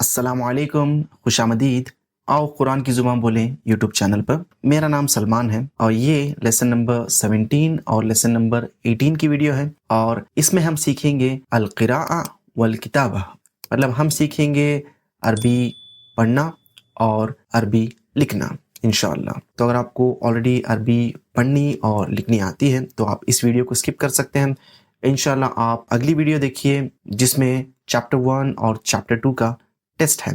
अस्सलामुअलैकुम, खुशामदीद। आओ कुरान की ज़ुबान बोलें यूट्यूब चैनल पर। मेरा नाम सलमान है और ये लेसन नंबर 17 और लेसन नंबर 18 की वीडियो है और इसमें हम सीखेंगे अल क़िराअह वल किताबा, मतलब हम सीखेंगे अरबी पढ़ना और अरबी लिखना इंशाअल्लाह। तो अगर आपको ऑलरेडी अरबी पढ़नी और लिखनी आती है तो आप इस वीडियो को स्किप कर सकते हैं। इंशाअल्लाह आप अगली वीडियो देखिए जिसमें चैप्टर 1 और चैप्टर 2 का टेस्ट है,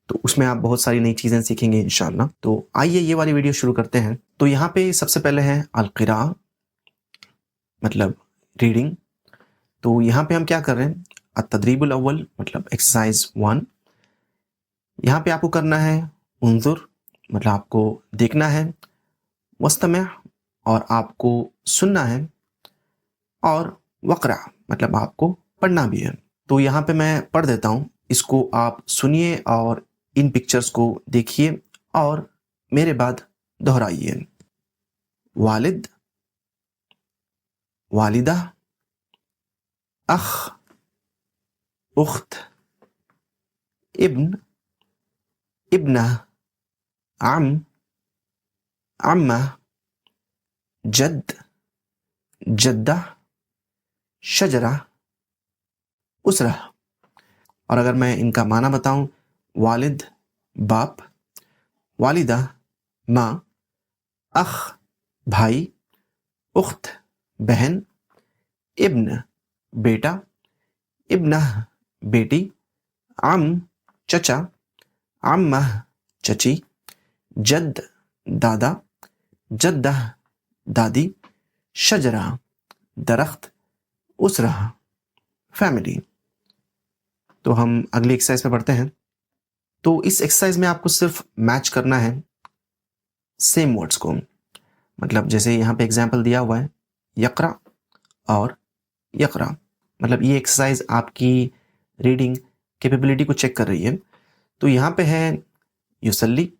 तो उसमें आप बहुत सारी नई चीज़ें सीखेंगे इंशाअल्लाह। तो आइए ये वाली वीडियो शुरू करते हैं। तो यहाँ पे सबसे पहले है अल क़िराअह मतलब रीडिंग। तो यहाँ पे हम क्या कर रहे हैं, अत-तदरीबुल अव्वल मतलब एक्सरसाइज 1। यहाँ पे आपको करना है उन्ज़ुर मतलब आपको देखना है, वस्तमिअ और आपको सुनना है, और वक़रा मतलब आपको पढ़ना भी है। तो यहाँ पे मैं पढ़ देता हूँ, इसको आप सुनिए और इन पिक्चर्स को देखिए और मेरे बाद दोहराइए। वालिद, वालिदा, अख, उख्त, इब्न, इब्नह, अम, अम्मा, जद, जद्दा, शजरा, उसरा। और अगर मैं इनका माना बताऊं, वालिद बाप, वालिदा माँ, अख भाई, उख्त बहन, इब्न बेटा, इब्नह बेटी, अम चचा, अम्मह चची, जद दादा, जद्दा दादी, शजरा दरख्त, उसरा फैमिली। तो हम अगली एक्सरसाइज पे बढ़ते हैं। तो इस एक्सरसाइज में आपको सिर्फ मैच करना है सेम वर्ड्स को, मतलब जैसे यहाँ पे एग्जांपल दिया हुआ है यक़रा और यक़रा, मतलब ये एक्सरसाइज आपकी रीडिंग कैपेबिलिटी को चेक कर रही है। तो यहाँ पे है युसल्ली,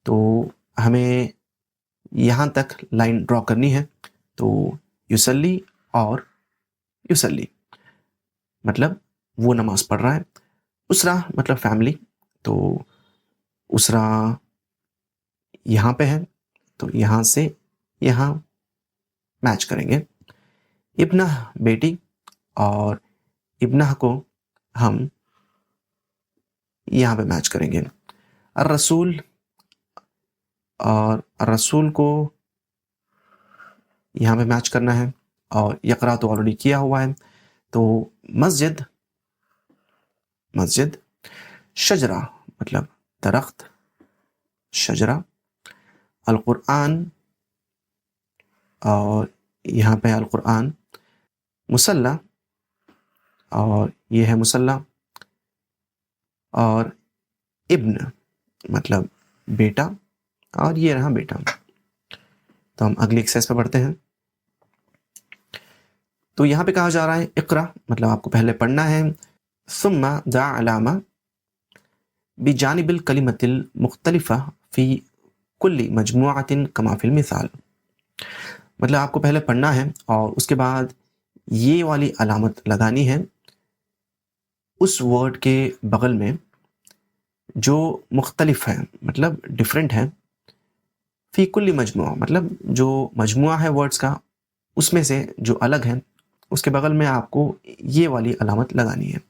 तो हमें यहाँ तक लाइन ड्रॉ करनी है। तो युसल्ली और युसल्ली मतलब वो नमाज पढ़ रहा है। उसरा मतलब फैमिली, तो उसरा यहाँ पे है, तो यहाँ से यहाँ मैच करेंगे। इब्नह बेटी और इब्नह को हम यहाँ पे मैच करेंगे। और रसूल और रसूल को यहाँ पे मैच करना है, और यक़रा तो ऑलरेडी किया हुआ है। तो मस्जिद, मस्जिद, शजरा मतलब दरख्त, शजरा, अल कुरआन और यहाँ पे अल कुरआन, मुसल्ला और ये है मुसल्ला, और इब्न मतलब बेटा और ये रहा बेटा। तो हम अगली एक्सरसाइज पे बढ़ते हैं। तो यहाँ पे कहा जा रहा है इक़रा मतलब आपको पहले पढ़ना है, सुम्मा दा अलामा बिजानिबिल कलिमतिल मुख्तलिफ़ा फ़ी कुल्ली मजमुअतिन कमा फ़िल मिसाल, मतलब आपको पहले पढ़ना है और उसके बाद ये वाली अलामत लगानी है उस वर्ड के बगल में जो मुख्तलिफ है मतलब डिफरेंट है, फ़ी कुल्ली मजमुआ मतलब जो मजमुआ है वर्ड्स का उसमें से जो अलग है उसके बगल में आपको ये वाली अलामत लगानी है।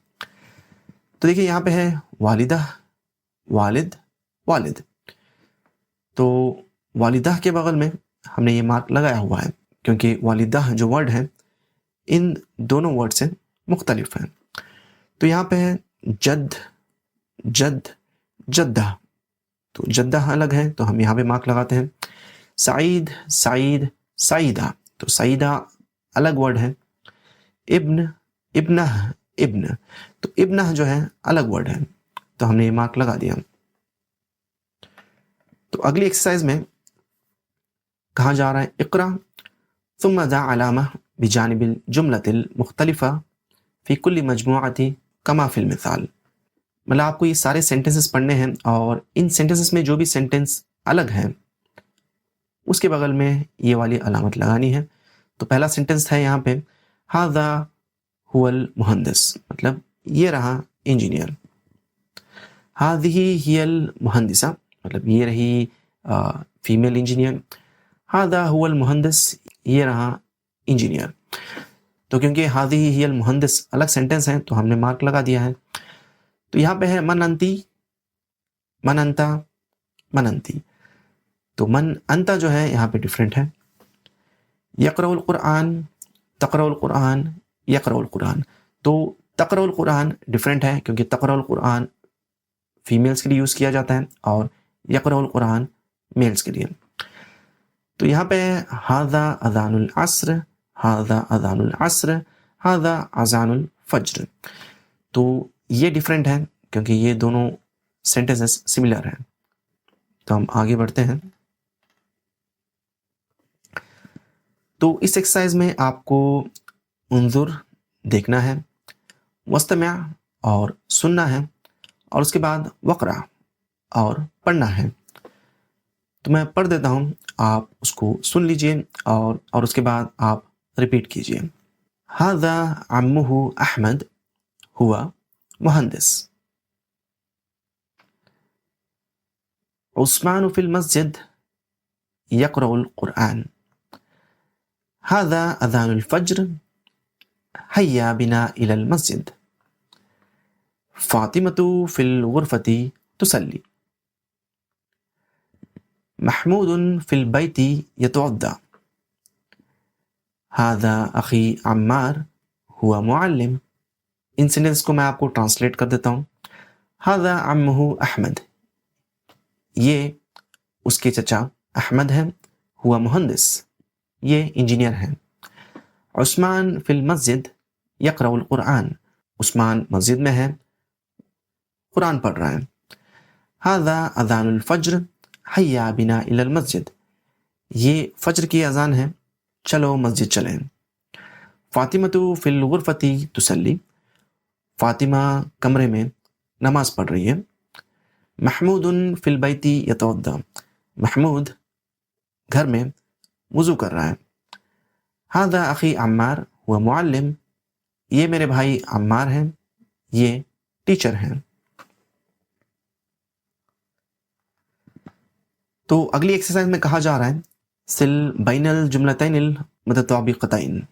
तो देखिए यहाँ पे है वालिदा, वालिद, वालिद। तो वालिदा के बगल में हमने ये मार्क लगाया हुआ है क्योंकि वालिदा जो वर्ड है इन दोनों वर्ड से मुख्तलिफ है। तो यहाँ पे है जद, जद, जद्दा, तो जद्दा अलग है तो हम यहाँ पे मार्क लगाते हैं। सईद, सईद, सईदा, तो सईदा अलग वर्ड है। इब्न, इब्नह, इब्न, तो इब्नह जो है अलग वर्ड है तो हमने ये मार्क लगा दिया। तो अगली एक्सरसाइज में कहा जा रहा है इक़रा सुम्मा ज़ा अलामा बिजानिबिल जुमलतिल मुख्तलिफ़ा फ़ी कुल्ली मजमुअति कमा फ़िल मिसाल, मतलब आपको ये सारे सेंटेंसेस पढ़ने हैं और इन सेंटेंसेस में जो भी सेंटेंस अलग है उसके बगल में ये वाली अलामत लगानी है। तो पहला सेंटेंस है यहाँ पे हाज़ा हुवल मुहंदिस, मतलब ये रहा इंजीनियर। हादिही हियल मुहंदिसा, मतलब ये रही फीमेल इंजीनियर। हादा हुवल मुहंदिस, ये रहा इंजीनियर। तो क्योंकि हादिही हियल मुहंदिस अलग सेंटेंस है तो हमने मार्क लगा दिया है। तो यहाँ पे है मन अंती, मन अंता, मन अंती। तो मन अंता जो है यहाँ पे डिफरेंट है। यक़रउल कुरान, तक़रउल कुरान, यक़रउल कुरान। तो तक़रउल कुरान डिफरेंट है क्योंकि तक़रउल कुरान फीमेल्स के लिए यूज़ किया जाता है और यक़रउल कुरान मेल्स के लिए। तो यहाँ पे हादा अज़ानुल अस्र, हादा अज़ानुल अस्र, हादा अज़ानुल फज्र। तो ये डिफरेंट है क्योंकि ये दोनों सेंटेंसेस सिमिलर हैं। तो हम आगे बढ़ते हैं। तो इस एक्सरसाइज में आपको उन्जुर देखना है, वस्तमिया और सुनना है, और उसके बाद वक़रा और पढ़ना है। तो मैं पढ़ देता हूँ, आप उसको सुन लीजिए और उसके बाद आप रिपीट कीजिए। हाज़ा अम्मुहु अहमद हुआ मुहंदिस। उस्मान फिल मस्जिद यक़रउल कुरान। हाज़ा अज़ानुल फज्र हय्या बिना इलल मस्जिद। फातिमतु फिल गुरफती तुसल्ली। महमूदुन फिल बैती यतवद्दा। हाज़ा अखी अम्मार हुआ मुअल्लिम। इन सेंटेंस को मैं आपको ट्रांसलेट कर देता हूँ। हाज़ा अम्मुहु अहमद, ये उसके चचा अहमद हैं। हुआ मुहंदिस, ये इंजीनियर हैं। उस्मान फिल मस्जिद यक़रउल कुरान, उस्मान मस्जिद में है, कुरान पढ़ रहा है। हाज़ा अज़ानुल फज्र हय्या बिना इलल मस्जिद, ये फज्र की अज़ान है, चलो मस्जिद चलें। फातिमतु फिल गुरफती तुसल्ली, फातिमा कमरे में नमाज पढ़ रही है। महमूदुन फिल बैती यतवद्दा, महमूद घर में वुज़ू कर रहा है। हाज़ा अखी अम्मार हुआ मुअल्लिम, ये मेरे भाई अम्मार हैं, ये टीचर हैं। तो अगली एक्सरसाइज में कहा जा रहा है सिल बैनल जुमलतैनिल मुतताबिक़तैन,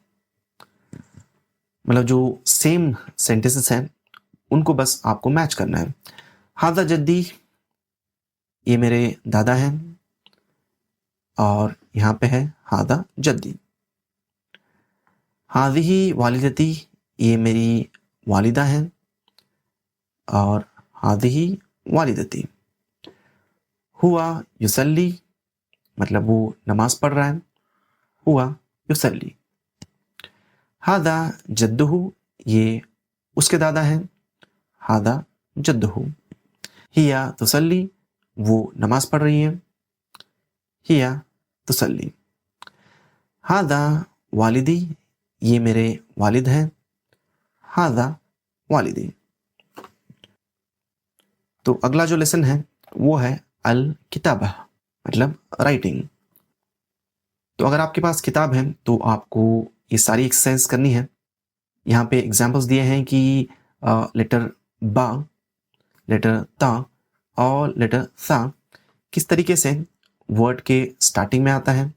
मतलब जो सेम सेंटेंसेस हैं उनको बस आपको मैच करना है। हाज़ा जद्दी, ये मेरे दादा हैं, और यहाँ पे है हाज़ा जद्दी। हाज़िही वालिदती, ये मेरी वालिदा हैं, और हाज़िही वालिदती। हुआ युसल्ली, मतलब वो नमाज पढ़ रहा है, हुआ युसल्ली। हादा जद्दुहु, ये उसके दादा हैं, हादा जद्दुहु। हिया तुसल्ली, वो नमाज पढ़ रही है, हिया तुसल्ली। हादा वालिदी, ये मेरे वालिद हैं, हादा वालिदी। तो अगला जो लेसन है वो है अल किताबा, मतलब राइटिंग। तो अगर आपके पास किताब है तो आपको ये सारी एक्सरसाइज करनी है। यहाँ पे एग्जांपल्स दिए हैं कि लेटर बा, लेटर ता और लेटर सा किस तरीके से वर्ड के स्टार्टिंग में आता है,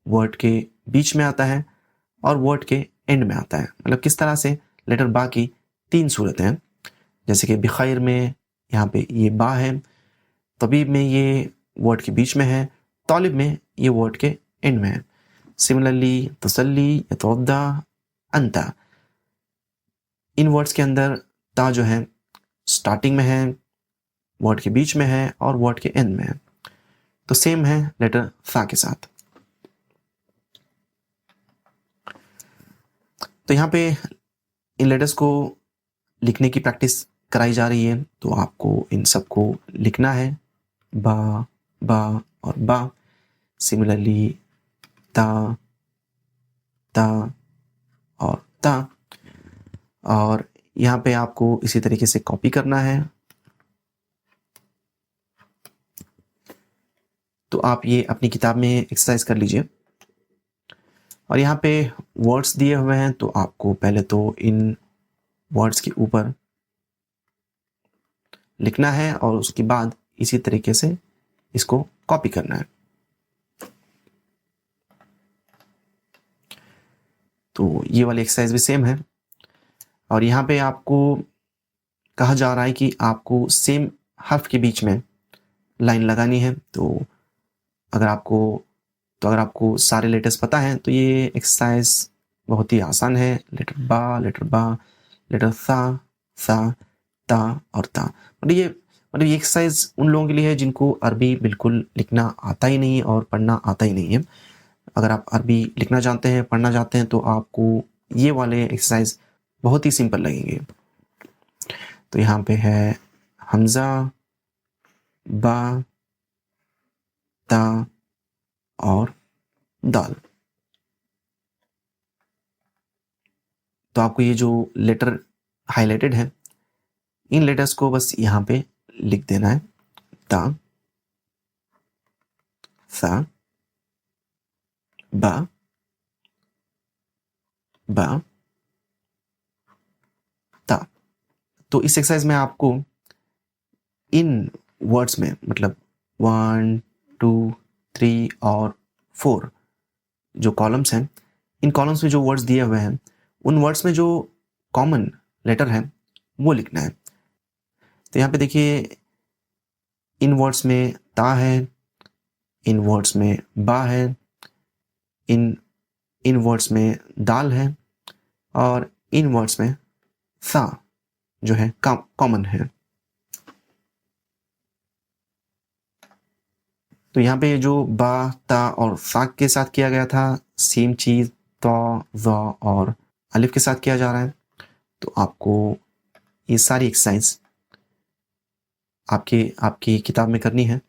वर्ड के बीच में आता है और वर्ड के एंड में आता है। मतलब किस तरह से लेटर बा की 3 सूरतें हैं, जैसे कि बिखैर में यहाँ पे ये बा है, तबीब में ये वर्ड के बीच में है, तालिब में ये वर्ड के एंड में है। सिमिलरली तसल्ली, यतवद्दा, अंता, इन वर्ड्स के अंदर ता जो है स्टार्टिंग में है, वर्ड के बीच में है और वर्ड के एंड में है। तो सेम है लेटर सा के साथ। तो यहाँ पे इन लेटर्स को लिखने की प्रैक्टिस कराई जा रही है, तो आपको इन सब को लिखना है, बा, बा और बा। सिमिलरली ता, ता और ता। और यहाँ पे आपको इसी तरीके से कॉपी करना है। तो आप ये अपनी किताब में एक्सरसाइज कर लीजिए। और यहाँ पे वर्ड्स दिए हुए हैं, तो आपको पहले तो इन वर्ड्स के ऊपर लिखना है और उसके बाद इसी तरीके से इसको कॉपी करना है। तो ये वाली एक्सरसाइज भी सेम है और यहाँ पे आपको कहा जा रहा है कि आपको सेम हर्फ के बीच में लाइन लगानी है। तो अगर आपको सारे लेटर्स पता हैं तो ये एक्सरसाइज बहुत ही आसान है। लेटर बा, लेटर सा, ता और ता। ये एक्सरसाइज उन लोगों के लिए है जिनको अरबी बिल्कुल लिखना आता ही नहीं और पढ़ना आता ही नहीं है। अगर आप अरबी लिखना जानते हैं, पढ़ना जानते हैं तो आपको ये वाले एक्सरसाइज बहुत ही सिंपल लगेंगे। तो यहाँ पे है हमजा, बा, ता और दाल। तो आपको ये जो लेटर हाईलाइटेड है इन लेटर्स को बस यहाँ पे लिख देना है। ता, सा, बा, ता। तो इस एक्सरसाइज में आपको इन वर्ड्स में मतलब 1, 2, 3 और 4 जो कॉलम्स हैं, इन कॉलम्स में जो वर्ड्स दिए हुए हैं उन वर्ड्स में जो कॉमन लेटर है वो लिखना है। तो यहाँ पे देखिए इन वर्ड्स में ता है, इन वर्ड्स में बा है, इन वर्ड्स में दाल है और इन वर्ड्स में सा जो है कॉमन है। तो यहाँ पे जो बा, ता और सा के साथ किया गया था सेम चीज तो, ज़ और अलिफ के साथ किया जा रहा है। तो आपको ये सारी एक्सरसाइज आपकी किताब में करनी है।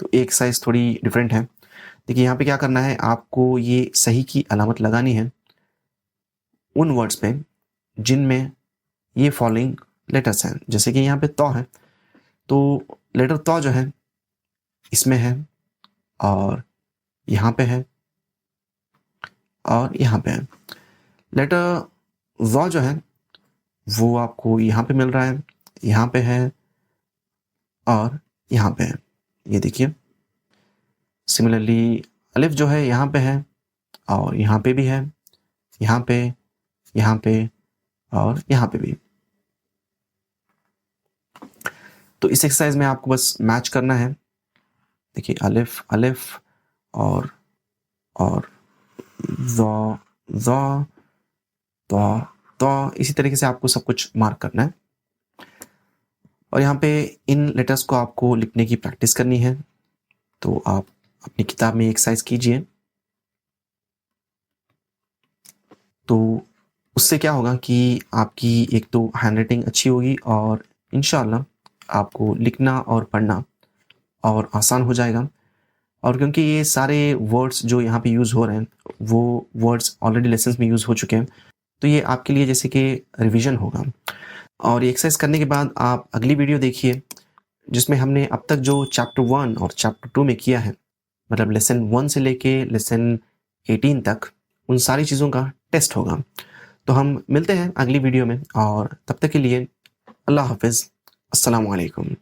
तो एक एक्सरसाइज थोड़ी डिफरेंट है। देखिए यहाँ पे क्या करना है, आपको ये सही की अलामत लगानी है उन वर्ड्स पे जिनमें ये फॉलोइंग लेटर्स हैं। जैसे कि यहाँ पे तो है तो लेटर तो जो है इसमें है और यहाँ पे है और यहाँ पे है। लेटर ज़ जो है वो आपको यहाँ पे मिल रहा है, यहाँ पे है और यहाँ पे है। ये देखिए सिमिलरली अलिफ जो है यहाँ पे है और यहाँ पे भी है, यहाँ पे और यहाँ पे भी। तो इस एक्सरसाइज में आपको बस मैच करना है। देखिए अलिफ और ज़ तो इसी तरीके से आपको सब कुछ मार्क करना है और यहाँ पे इन लेटर्स को आपको लिखने की प्रैक्टिस करनी है। तो आप अपनी किताब में एक्सरसाइज कीजिए। तो उससे क्या होगा कि आपकी एक तो हैंडराइटिंग अच्छी होगी और इंशाल्लाह आपको लिखना और पढ़ना और आसान हो जाएगा। और क्योंकि ये सारे वर्ड्स जो यहाँ पे यूज़ हो रहे हैं वो वर्ड्स ऑलरेडी लेसन्स में यूज़ हो चुके हैं, तो ये आपके लिए जैसे कि रिवीजन होगा। और ये एक्सरसाइज करने के बाद आप अगली वीडियो देखिए जिसमें हमने अब तक जो चैप्टर 1 और चैप्टर 2 में किया है, मतलब लेसन 1 से लेके लेसन 18 तक उन सारी चीज़ों का टेस्ट होगा। तो हम मिलते हैं अगली वीडियो में और तब तक के लिए अल्लाह हाफिज़, अस्सलामु अलैकुम।